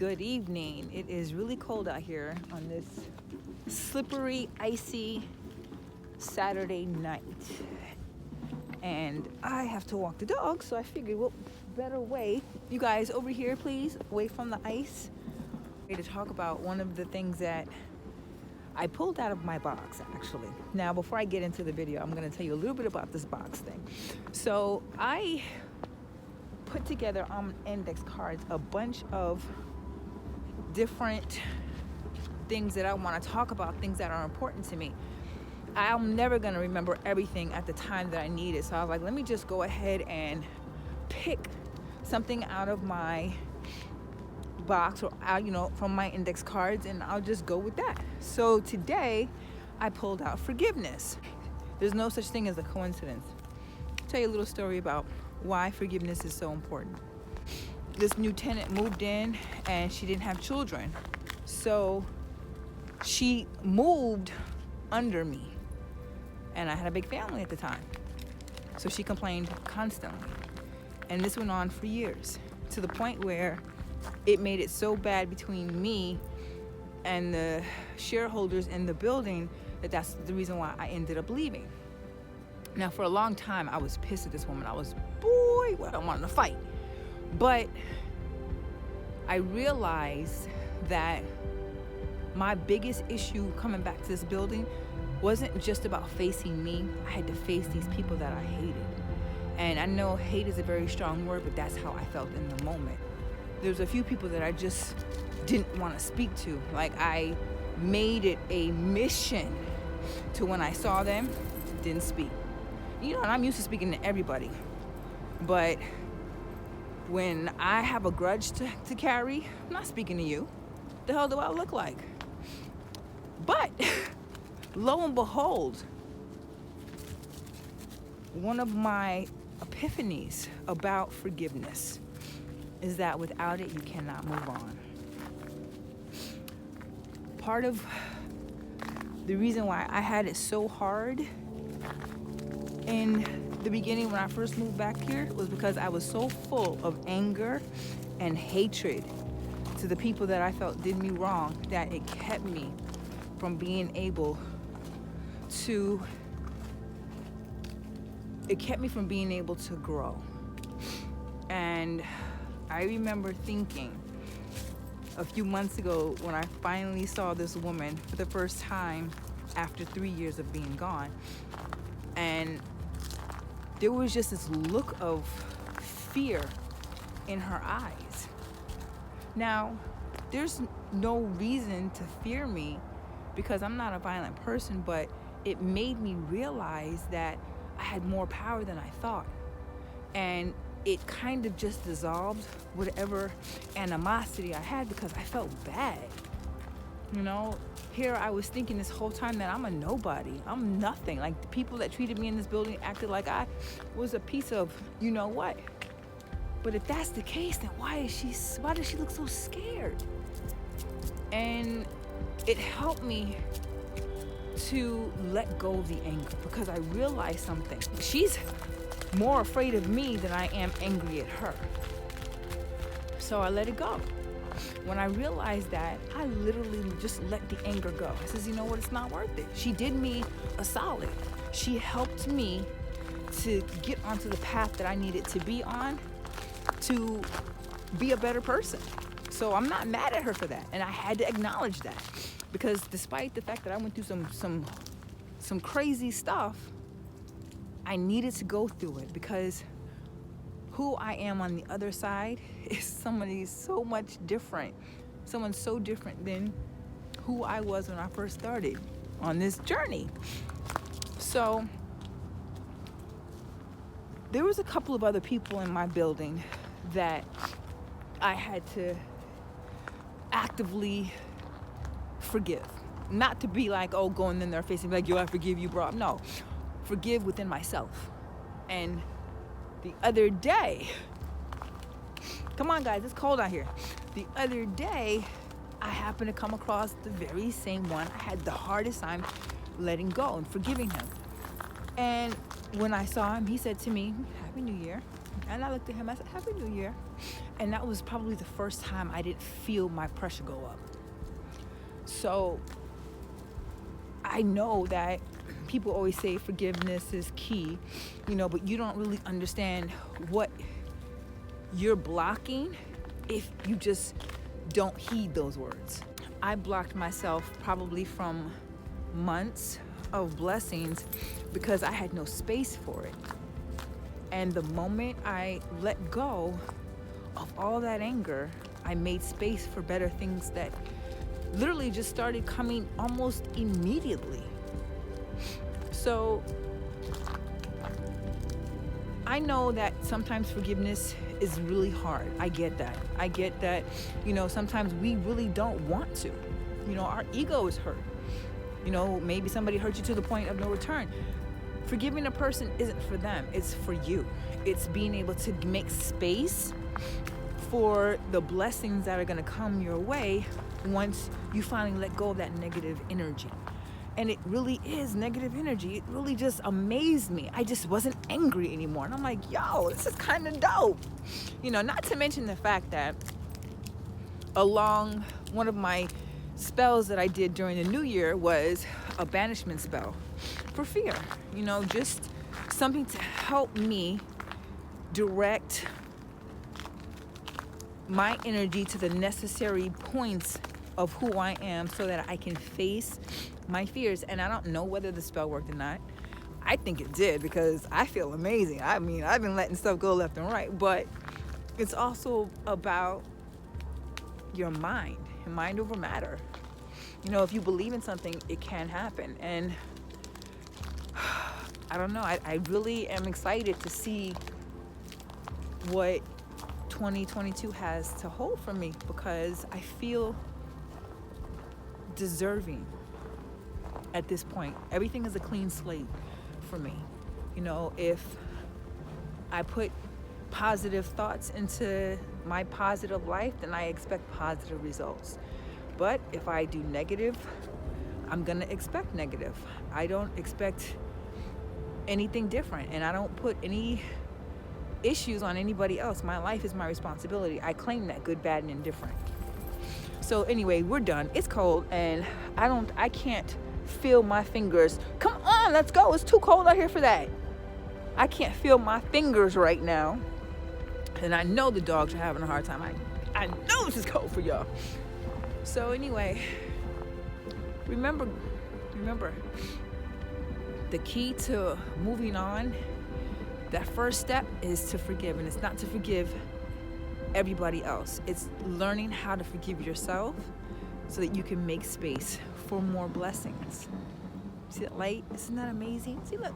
Good evening. It is really cold out here on this slippery, icy Saturday night. And I have to walk the dog, so I figured, what better way? You guys, over here, please, away from the ice. To talk about one of the things that I pulled out of my box, actually. Now, before I get into the video, I'm going to tell you a little bit about this box thing. So I put together on index cards a bunch of different things that I want to talk about, things that are important to me. I'm never going to remember everything at the time that I need it. So I was like, let me just go ahead and pick something out of my box or out, from my index cards, and I'll just go with that. So today I pulled out forgiveness. There's no such thing as a coincidence. I'll tell you a little story about why forgiveness is so important. This new tenant moved in and she didn't have children. So she moved under me, and I had a big family at the time. So she complained constantly. And this went on for years, to the point where it made it so bad between me and the shareholders in the building that's the reason why I ended up leaving. Now, for a long time, I was pissed at this woman. I wanted to fight. But I realized that my biggest issue coming back to this building wasn't just about facing me. I had to face these people that I hated. And I know hate is a very strong word, but that's how I felt in the moment. There's a few people that I just didn't want to speak to. Like, I made it a mission to, when I saw them, didn't speak. And I'm used to speaking to everybody. But when I have a grudge to carry, I'm not speaking to you. The hell do I look like? But lo and behold, one of my epiphanies about forgiveness is that without it, you cannot move on. Part of the reason why I had it so hard in the beginning when I first moved back here was because I was so full of anger and hatred to the people that I felt did me wrong that it kept me from being able to grow. And I remember thinking a few months ago when I finally saw this woman for the first time after 3 years of being gone, and there was just this look of fear in her eyes. Now, there's no reason to fear me because I'm not a violent person, but it made me realize that I had more power than I thought. And it kind of just dissolved whatever animosity I had because I felt bad. Here I was thinking this whole time that I'm a nobody. I'm nothing. Like, the people that treated me in this building acted like I was a piece of what. But if that's the case, then why does she look so scared? And it helped me to let go of the anger because I realized something. She's more afraid of me than I am angry at her. So I let it go. When I realized that, I literally just let the anger go. I says, you know what, it's not worth it. She did me a solid. She helped me to get onto the path that I needed to be on to be a better person. So I'm not mad at her for that. And I had to acknowledge that. Because despite the fact that I went through some crazy stuff, I needed to go through it because who I am on the other side is somebody so much different. Someone so different than who I was when I first started on this journey. So there was a couple of other people in my building that I had to actively forgive. Not to be like, going in their face and be like, yo, I forgive you, bro. No, forgive within myself. And the other day, come on guys, it's cold out here. The other day, I happened to come across the very same one I had the hardest time letting go and forgiving him. And when I saw him, he said to me, Happy New Year. And I looked at him, I said, Happy New Year. And that was probably the first time I didn't feel my pressure go up. So I know that people always say forgiveness is key, but you don't really understand what you're blocking if you just don't heed those words. I blocked myself probably from months of blessings because I had no space for it. And the moment I let go of all that anger, I made space for better things that literally just started coming almost immediately. So I know that sometimes forgiveness is really hard. I get that. Sometimes we really don't want to. Our ego is hurt. Maybe somebody hurt you to the point of no return. Forgiving a person isn't for them, it's for you. It's being able to make space for the blessings that are going to come your way once you finally let go of that negative energy. And it really is negative energy. It really just amazed me. I just wasn't angry anymore. And I'm like, yo, this is kind of dope. Not to mention the fact that along one of my spells that I did during the new year was a banishment spell for fear. Just something to help me direct my energy to the necessary points of who I am so that I can face my fears. And I don't know whether the spell worked or not. I think it did because I feel amazing. I mean, I've been letting stuff go left and right, but it's also about your mind over matter. If you believe in something, it can happen. And I don't know, I really am excited to see what 2022 has to hold for me because I feel deserving at this point. Everything is a clean slate for me. If I put positive thoughts into my positive life, then I expect positive results. But if I do negative, I'm gonna expect negative. I don't expect anything different, and I don't put any issues on anybody else. My life is my responsibility. I claim that, good, bad, and indifferent. So anyway, we're done. It's cold, and I can't feel my fingers. Come on, let's go. It's too cold out here for that. I can't feel my fingers right now, and I know the dogs are having a hard time. I know this is cold for y'all. So anyway, remember, the key to moving on, that first step is to forgive. And it's not to forgive everybody else. It's learning how to forgive yourself so that you can make space for more blessings. See that light? Isn't that amazing? See, look.